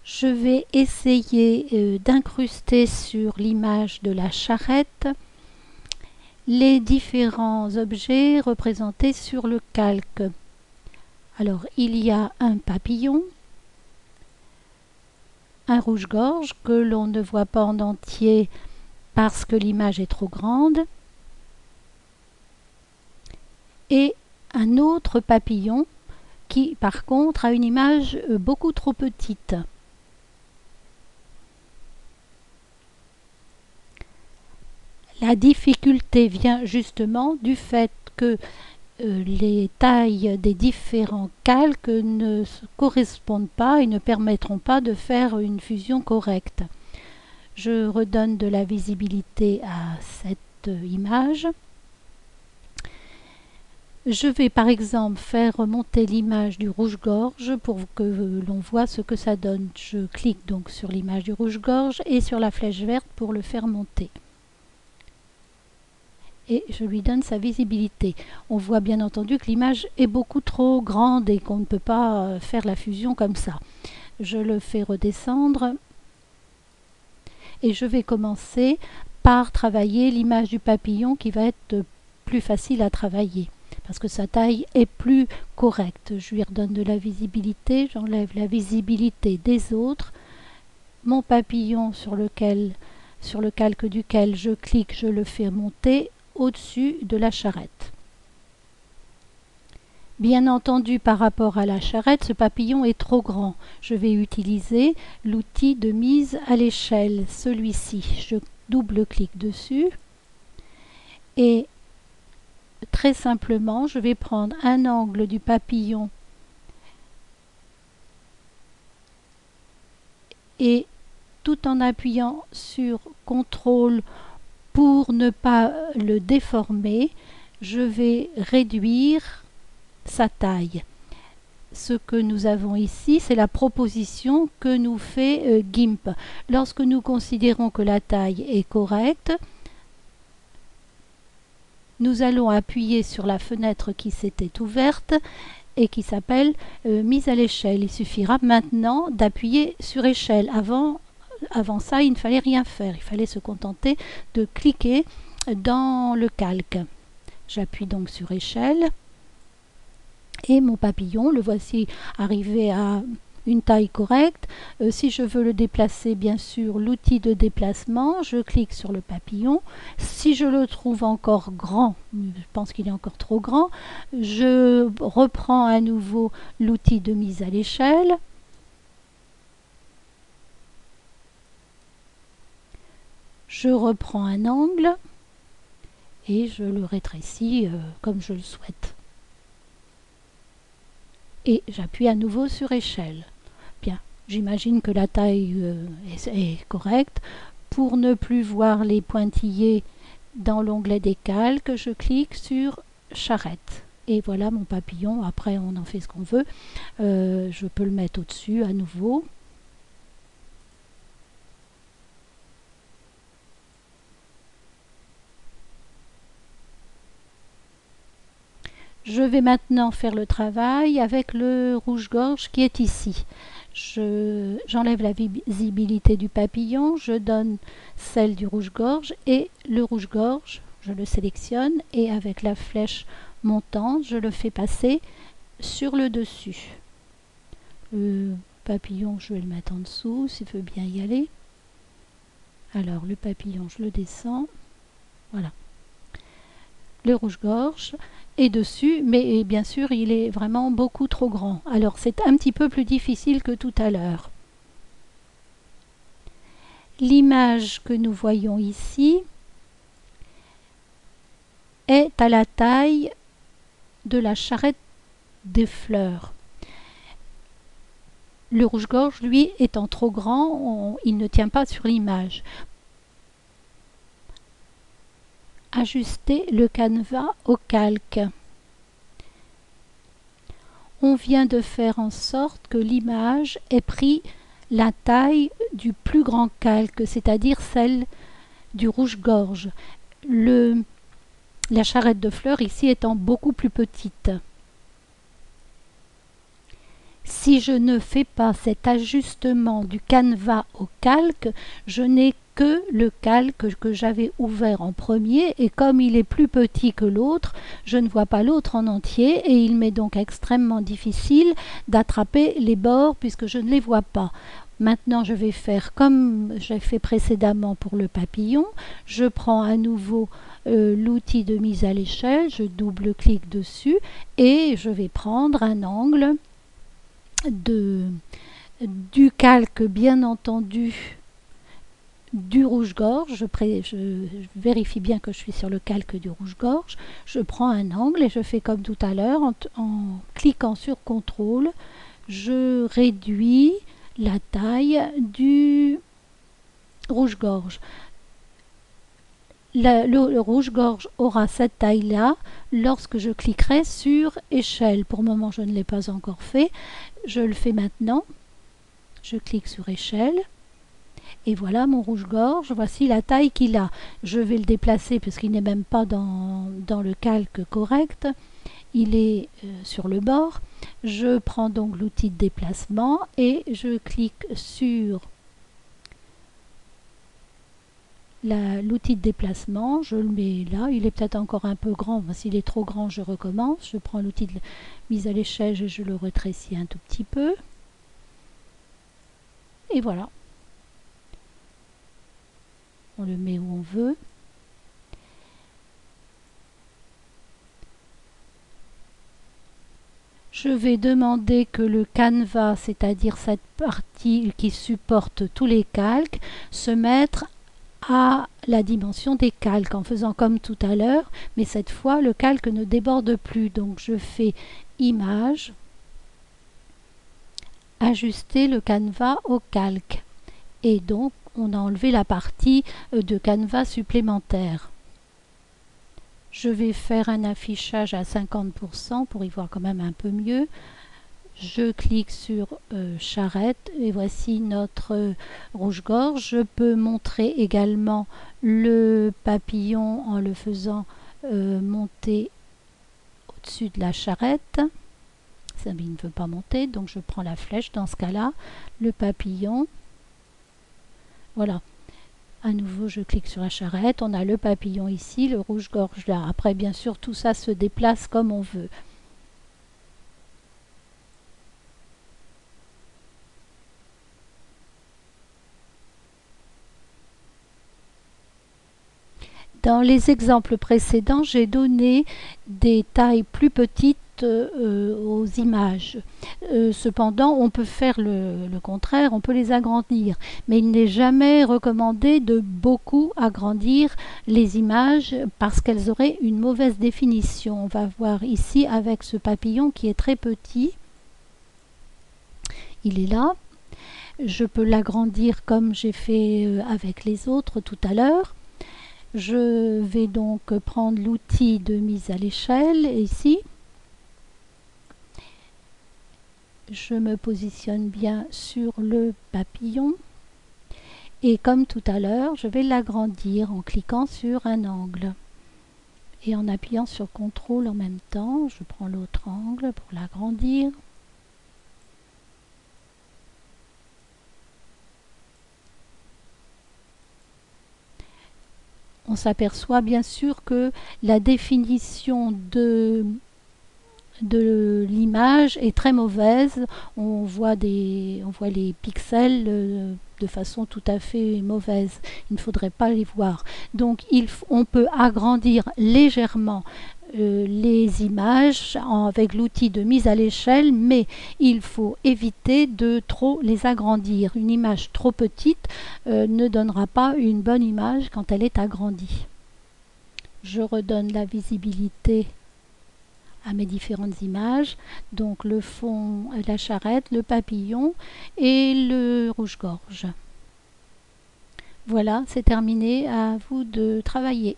Je vais essayer d'incruster sur l'image de la charrette les différents objets représentés sur le calque. Alors, il y a un papillon, un rouge-gorge que l'on ne voit pas en entier parce que l'image est trop grande, et un autre papillon qui, par contre, a une image beaucoup trop petite. La difficulté vient justement du fait que les tailles des différents calques ne correspondent pas et ne permettront pas de faire une fusion correcte. Je redonne de la visibilité à cette image. Je vais par exemple faire remonter l'image du rouge-gorge pour que l'on voit ce que ça donne. Je clique donc sur l'image du rouge-gorge et sur la flèche verte pour le faire monter. Et je lui donne sa visibilité. On voit bien entendu que l'image est beaucoup trop grande et qu'on ne peut pas faire la fusion comme ça. Je le fais redescendre et je vais commencer par travailler l'image du papillon qui va être plus facile à travailler parce que sa taille est plus correcte. Je lui redonne de la visibilité, j'enlève la visibilité des autres. Mon papillon sur le calque duquel je clique, je le fais monter au-dessus de la charrette. Bien entendu, par rapport à la charrette, ce papillon est trop grand. Je vais utiliser l'outil de mise à l'échelle, celui-ci. Je double-clique dessus et très simplement, je vais prendre un angle du papillon et tout en appuyant sur CTRL pour ne pas le déformer, je vais réduire sa taille. Ce que nous avons ici, c'est la proposition que nous fait GIMP. Lorsque nous considérons que la taille est correcte, nous allons appuyer sur la fenêtre qui s'était ouverte et qui s'appelle mise à l'échelle. Il suffira maintenant d'appuyer sur échelle. Avant ça, il ne fallait rien faire. Il fallait se contenter de cliquer dans le calque. J'appuie donc sur échelle et mon papillon, le voici arrivé à une taille correcte. Si je veux le déplacer, bien sûr, l'outil de déplacement, je clique sur le papillon. Si je le trouve encore grand, je pense qu'il est encore trop grand, je reprends à nouveau l'outil de mise à l'échelle. Je reprends un angle et je le rétrécis comme je le souhaite. Et j'appuie à nouveau sur échelle. Bien, j'imagine que la taille est correcte. Pour ne plus voir les pointillés dans l'onglet des calques, je clique sur charrette. Et voilà mon papillon. Après, on en fait ce qu'on veut. Je peux le mettre au-dessus à nouveau. Je vais maintenant faire le travail avec le rouge-gorge qui est ici. J'enlève la visibilité du papillon, je donne celle du rouge-gorge et le rouge-gorge, je le sélectionne et avec la flèche montante, je le fais passer sur le dessus. Le papillon, je vais le mettre en dessous s'il veut bien y aller. Alors le papillon, je le descends. Voilà. Le rouge-gorge est dessus, mais bien sûr il est vraiment beaucoup trop grand. Alors c'est un petit peu plus difficile que tout à l'heure. L'image que nous voyons ici est à la taille de la charrette des fleurs. Le rouge-gorge, lui, étant trop grand, il ne tient pas sur l'image. Ajuster le canevas au calque. On vient de faire en sorte que l'image ait pris la taille du plus grand calque, c'est-à-dire celle du rouge-gorge. La charrette de fleurs ici étant beaucoup plus petite. Si je ne fais pas cet ajustement du canevas au calque, je n'ai que le calque que j'avais ouvert en premier et comme il est plus petit que l'autre, je ne vois pas l'autre en entier et il m'est donc extrêmement difficile d'attraper les bords puisque je ne les vois pas. Maintenant, je vais faire comme j'ai fait précédemment pour le papillon. Je prends à nouveau l'outil de mise à l'échelle, je double-clique dessus et je vais prendre un angle du calque, bien entendu, du rouge-gorge. Je vérifie bien que je suis sur le calque du rouge-gorge. Je prends un angle et je fais comme tout à l'heure en cliquant sur CTRL. Je réduis la taille du rouge-gorge. Le rouge-gorge aura cette taille-là lorsque je cliquerai sur échelle. Pour le moment, je ne l'ai pas encore fait. Je le fais maintenant. Je clique sur échelle. Et voilà mon rouge-gorge. Voici la taille qu'il a. Je vais le déplacer parce qu'il n'est même pas dans le calque correct. Il est sur le bord. Je prends donc l'outil de déplacement et je clique sur l'outil de déplacement, je le mets là, il est peut-être encore un peu grand, s'il est trop grand je recommence, je prends l'outil de mise à l'échelle et je le rétrécis un tout petit peu, et voilà, on le met où on veut. Je vais demander que le canevas, c'est-à-dire cette partie qui supporte tous les calques, se mette à la dimension des calques en faisant comme tout à l'heure, mais cette fois le calque ne déborde plus. Donc je fais image, ajuster le canevas au calque et donc on a enlevé la partie de canevas supplémentaire. Je vais faire un affichage à 50% pour y voir quand même un peu mieux. Je clique sur charrette et voici notre rouge-gorge. Je peux montrer également le papillon en le faisant monter au-dessus de la charrette. Ça il ne veut pas monter, donc je prends la flèche dans ce cas-là, le papillon. Voilà. À nouveau, je clique sur la charrette. On a le papillon ici, le rouge-gorge là. Après, bien sûr, tout ça se déplace comme on veut. Dans les exemples précédents, j'ai donné des tailles plus petites aux images. Cependant, on peut faire le contraire, on peut les agrandir. Mais il n'est jamais recommandé de beaucoup agrandir les images parce qu'elles auraient une mauvaise définition. On va voir ici avec ce papillon qui est très petit. Il est là. Je peux l'agrandir comme j'ai fait avec les autres tout à l'heure. Je vais donc prendre l'outil de mise à l'échelle ici. Je me positionne bien sur le papillon. Et comme tout à l'heure, je vais l'agrandir en cliquant sur un angle. Et en appuyant sur CTRL en même temps, je prends l'autre angle pour l'agrandir. On s'aperçoit bien sûr que la définition de l'image est très mauvaise. On voit les pixels de façon tout à fait mauvaise. Il ne faudrait pas les voir. Donc on peut agrandir légèrement les images avec l'outil de mise à l'échelle, mais il faut éviter de trop les agrandir. Une image trop petite ne donnera pas une bonne image quand elle est agrandie. Je redonne la visibilité à mes différentes images, donc le fond, la charrette, le papillon et le rouge-gorge. Voilà, c'est terminé, à vous de travailler.